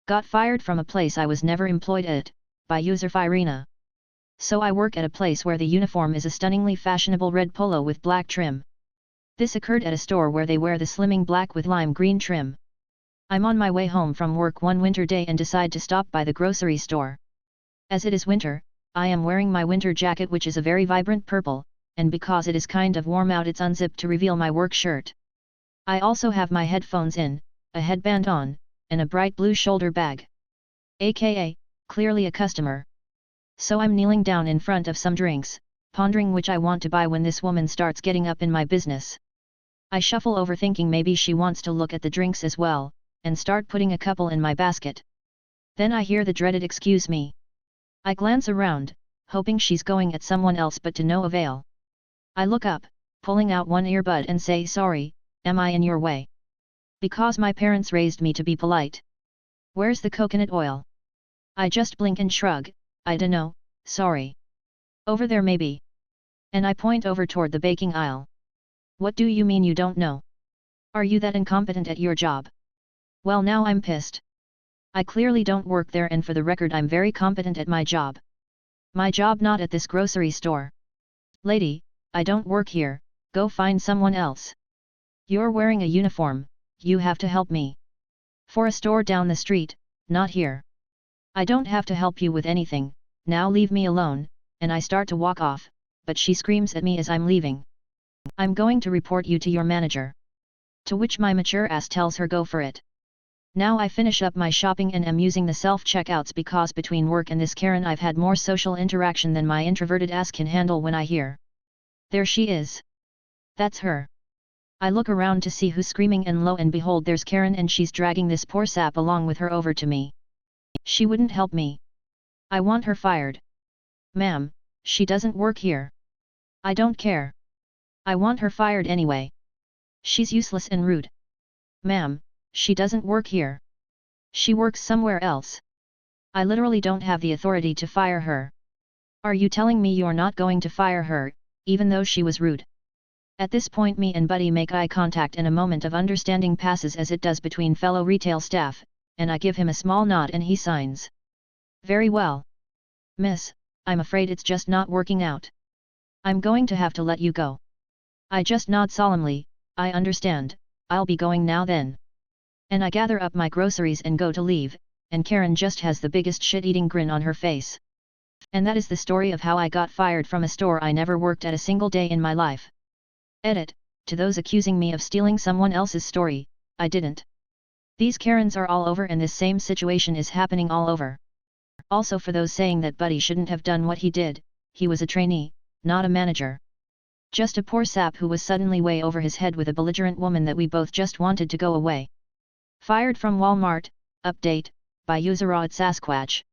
Got fired from a place I was never employed at, by user Firina. So I work at a place where the uniform is a stunningly fashionable red polo with black trim. This occurred at a store where they wear the slimming black with lime green trim. I'm on my way home from work one winter day and decide to stop by the grocery store. As it is winter, I am wearing my winter jacket, which is a very vibrant purple, and because it is kind of warm out, it's unzipped to reveal my work shirt. I also have my headphones in, a headband on, and a bright blue shoulder bag. AKA, clearly a customer. So I'm kneeling down in front of some drinks, pondering which I want to buy when this woman starts getting up in my business. I shuffle over thinking maybe she wants to look at the drinks as well, and start putting a couple in my basket. Then I hear the dreaded "excuse me." I glance around, hoping she's going at someone else, but to no avail. I look up, pulling out one earbud and say, "Sorry, am I in your way? Because my parents raised me to be polite. Where's the coconut oil?" I just blink and shrug, "I dunno, sorry. Over there maybe." And I point over toward the baking aisle. "What do you mean you don't know? Are you that incompetent at your job?" Well, now I'm pissed. I clearly don't work there, and for the record I'm very competent at my job. My job not at this grocery store. "Lady, I don't work here, go find someone else. You're wearing a uniform, you have to help me. For a store down the street, not here." "I don't have to help you with anything, now leave me alone," and I start to walk off, but she screams at me as I'm leaving. "I'm going to report you to your manager." To which my mature ass tells her go for it. Now I finish up my shopping and am using the self-checkouts because between work and this Karen I've had more social interaction than my introverted ass can handle when I hear. There she is. That's her. I look around to see who's screaming, and lo and behold, there's Karen, and she's dragging this poor sap along with her over to me. She wouldn't help me. I want her fired. "Ma'am, she doesn't work here." "I don't care. I want her fired anyway. She's useless and rude." "Ma'am, she doesn't work here. She works somewhere else. I literally don't have the authority to fire her." "Are you telling me you're not going to fire her, even though she was rude?" At this point me and Buddy make eye contact, and a moment of understanding passes as it does between fellow retail staff, and I give him a small nod and he signs. "Very well. Miss, I'm afraid it's just not working out. I'm going to have to let you go." I just nod solemnly, "I understand, I'll be going now then." And I gather up my groceries and go to leave, and Karen just has the biggest shit-eating grin on her face. And that is the story of how I got fired from a store I never worked at a single day in my life. Edit: to those accusing me of stealing someone else's story, I didn't. These Karens are all over, and this same situation is happening all over. Also, for those saying that Buddy shouldn't have done what he did, he was a trainee, not a manager. Just a poor sap who was suddenly way over his head with a belligerent woman that we both just wanted to go away. Fired from Walmart, update, by user Rod Sasquatch.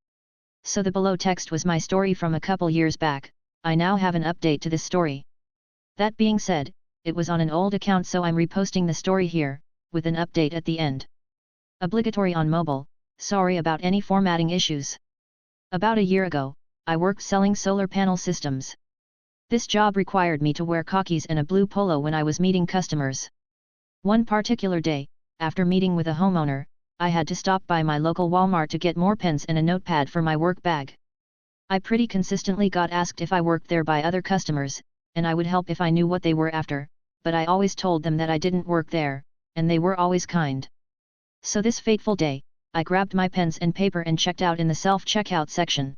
So the below text was my story from a couple years back. I now have an update to this story. That being said, it was on an old account, so I'm reposting the story here, with an update at the end. Obligatory on mobile, sorry about any formatting issues. About a year ago, I worked selling solar panel systems. This job required me to wear khakis and a blue polo when I was meeting customers. One particular day, after meeting with a homeowner, I had to stop by my local Walmart to get more pens and a notepad for my work bag. I pretty consistently got asked if I worked there by other customers, and I would help if I knew what they were after, but I always told them that I didn't work there, and they were always kind. So this fateful day, I grabbed my pens and paper and checked out in the self-checkout section.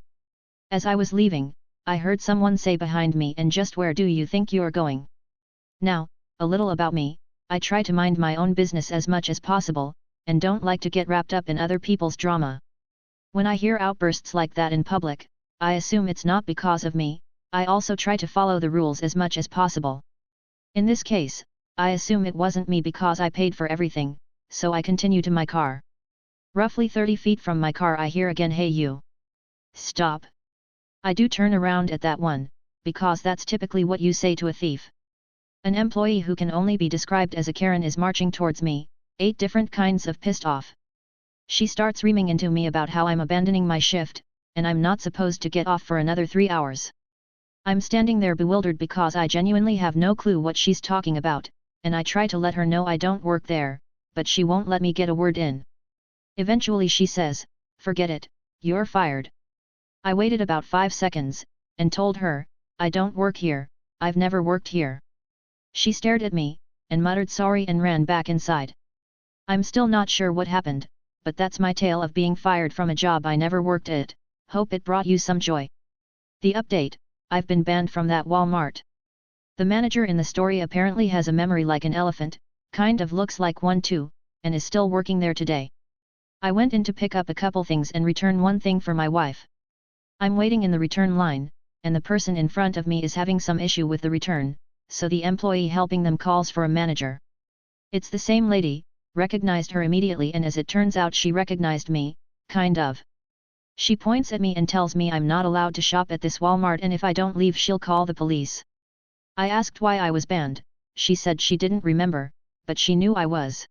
As I was leaving, I heard someone say behind me, "And just where do you think you're going?" Now, a little about me, I try to mind my own business as much as possible, and don't like to get wrapped up in other people's drama. When I hear outbursts like that in public, I assume it's not because of me. I also try to follow the rules as much as possible. In this case, I assume it wasn't me because I paid for everything, so I continue to my car. Roughly 30 feet from my car I hear again, "Hey you! Stop!" I do turn around at that one, because that's typically what you say to a thief. An employee who can only be described as a Karen is marching towards me, 8 different kinds of pissed off. She starts reaming into me about how I'm abandoning my shift, and I'm not supposed to get off for another 3 hours. I'm standing there bewildered because I genuinely have no clue what she's talking about, and I try to let her know I don't work there, but she won't let me get a word in. Eventually she says, "Forget it, you're fired." I waited about 5 seconds, and told her, "I don't work here, I've never worked here." She stared at me, and muttered sorry and ran back inside. I'm still not sure what happened, but that's my tale of being fired from a job I never worked at. Hope it brought you some joy. The update: I've been banned from that Walmart. The manager in the story apparently has a memory like an elephant, kind of looks like one too, and is still working there today. I went in to pick up a couple things and return one thing for my wife. I'm waiting in the return line, and the person in front of me is having some issue with the return, so the employee helping them calls for a manager. It's the same lady, recognized her immediately, and as it turns out she recognized me, kind of. She points at me and tells me I'm not allowed to shop at this Walmart, and if I don't leave she'll call the police. I asked why I was banned. She said she didn't remember, but she knew I was.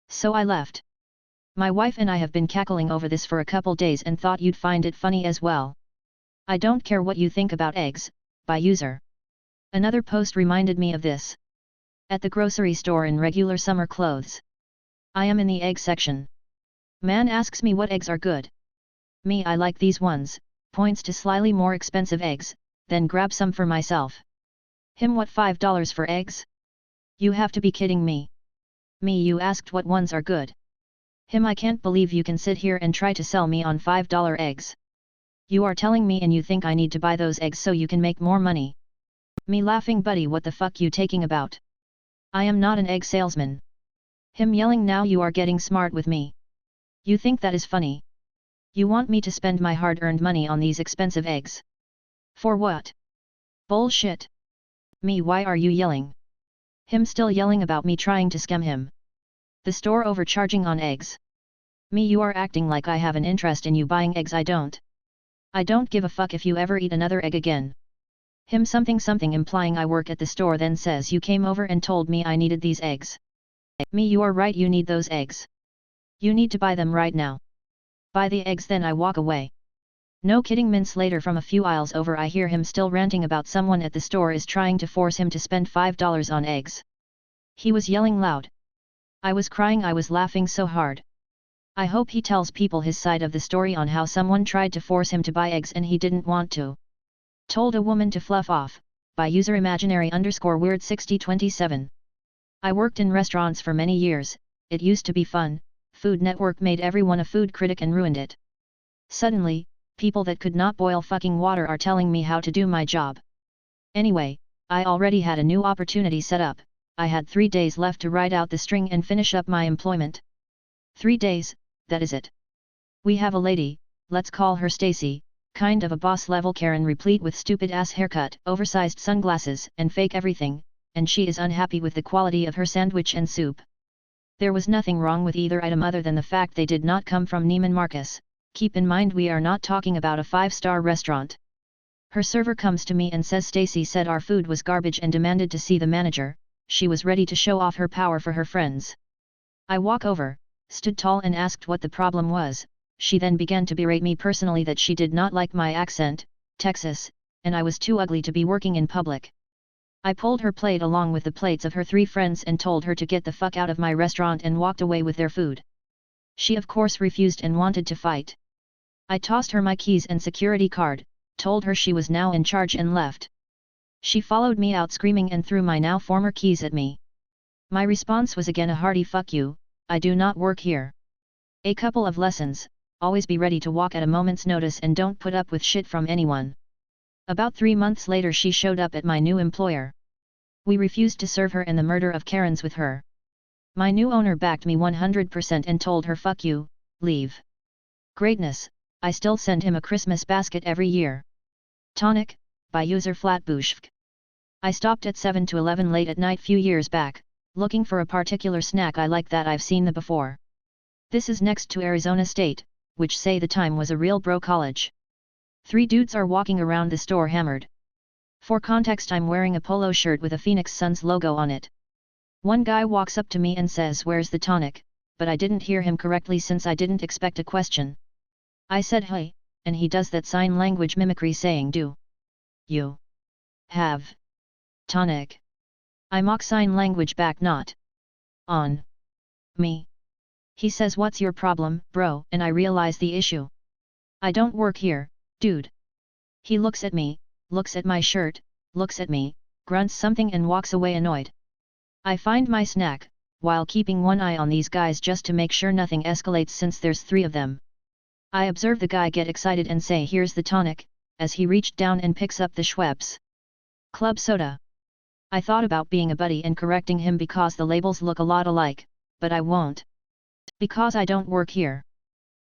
So I left. My wife and I have been cackling over this for a couple days and thought you'd find it funny as well. I don't care what you think about eggs, by user. Another post reminded me of this. At the grocery store in regular summer clothes. I am in the egg section. Man asks me what eggs are good. Me, I like these ones, points to slightly more expensive eggs, then grab some for myself. Him, what, $5 for eggs? You have to be kidding me. Me, you asked what ones are good. Him, I can't believe you can sit here and try to sell me on $5 eggs. You are telling me and you think I need to buy those eggs so you can make more money. Me laughing, buddy, what the fuck you taking about? I am not an egg salesman. Him yelling, now you are getting smart with me. You think that is funny? You want me to spend my hard-earned money on these expensive eggs? For what? Bullshit. Me, why are you yelling? Him still yelling about me trying to scam him. The store overcharging on eggs. Me, you are acting like I have an interest in you buying eggs. I don't. I don't give a fuck if you ever eat another egg again. Him something implying I work at the store, then says you came over and told me I needed these eggs. Me, you are right, you need those eggs. You need to buy them right now. Buy the eggs, then I walk away. No kidding. Minutes later, from a few aisles over, I hear him still ranting about someone at the store is trying to force him to spend $5 on eggs. He was yelling loud. I was crying, I was laughing so hard. I hope he tells people his side of the story on how someone tried to force him to buy eggs and he didn't want to. Told a woman to fluff off, by user imaginary_weird 6027. I worked in restaurants for many years. It used to be fun. Food Network made everyone a food critic and ruined it. Suddenly, people that could not boil fucking water are telling me how to do my job. Anyway, I already had a new opportunity set up. I had 3 days left to write out the string and finish up my employment. 3 days, that is it. We have a lady, let's call her Stacy, kind of a boss level Karen, replete with stupid ass haircut, oversized sunglasses, and fake everything, and she is unhappy with the quality of her sandwich and soup. There was nothing wrong with either item other than the fact they did not come from Neiman Marcus. Keep in mind we are not talking about a 5-star restaurant. Her server comes to me and says Stacy said our food was garbage and demanded to see the manager. She was ready to show off her power for her friends. I walk over, stood tall and asked what the problem was. She then began to berate me personally that she did not like my accent, Texas, and I was too ugly to be working in public. I pulled her plate along with the plates of her 3 friends and told her to get the fuck out of my restaurant and walked away with their food. She of course refused and wanted to fight. I tossed her my keys and security card, told her she was now in charge and left. She followed me out screaming and threw my now former keys at me. My response was again a hearty fuck you, I do not work here. A couple of lessons: always be ready to walk at a moment's notice and don't put up with shit from anyone. About 3 months later she showed up at my new employer. We refused to serve her and the murder of Karens with her. My new owner backed me 100% and told her fuck you, leave. Greatness, I still send him a Christmas basket every year. Tonic, by user Flatbushk. I stopped at 7-Eleven late at night few years back, looking for a particular snack I like that I've seen the before. This is next to Arizona State, which say the time was a real bro college. 3 dudes are walking around the store hammered. For context, I'm wearing a polo shirt with a Phoenix Suns logo on it. One guy walks up to me and says where's the tonic, but I didn't hear him correctly since I didn't expect a question. I said hey, and he does that sign language mimicry saying do you have tonic? I mock sign language back, not on me. He says what's your problem, bro, and I realize the issue. I don't work here, dude. He looks at me, looks at my shirt, looks at me, grunts something and walks away annoyed. I find my snack, while keeping one eye on these guys just to make sure nothing escalates since there's 3 of them. I observe the guy get excited and say here's the tonic, as he reached down and picks up the Schweppes Club Soda. I thought about being a buddy and correcting him because the labels look a lot alike, but I won't. Because I don't work here.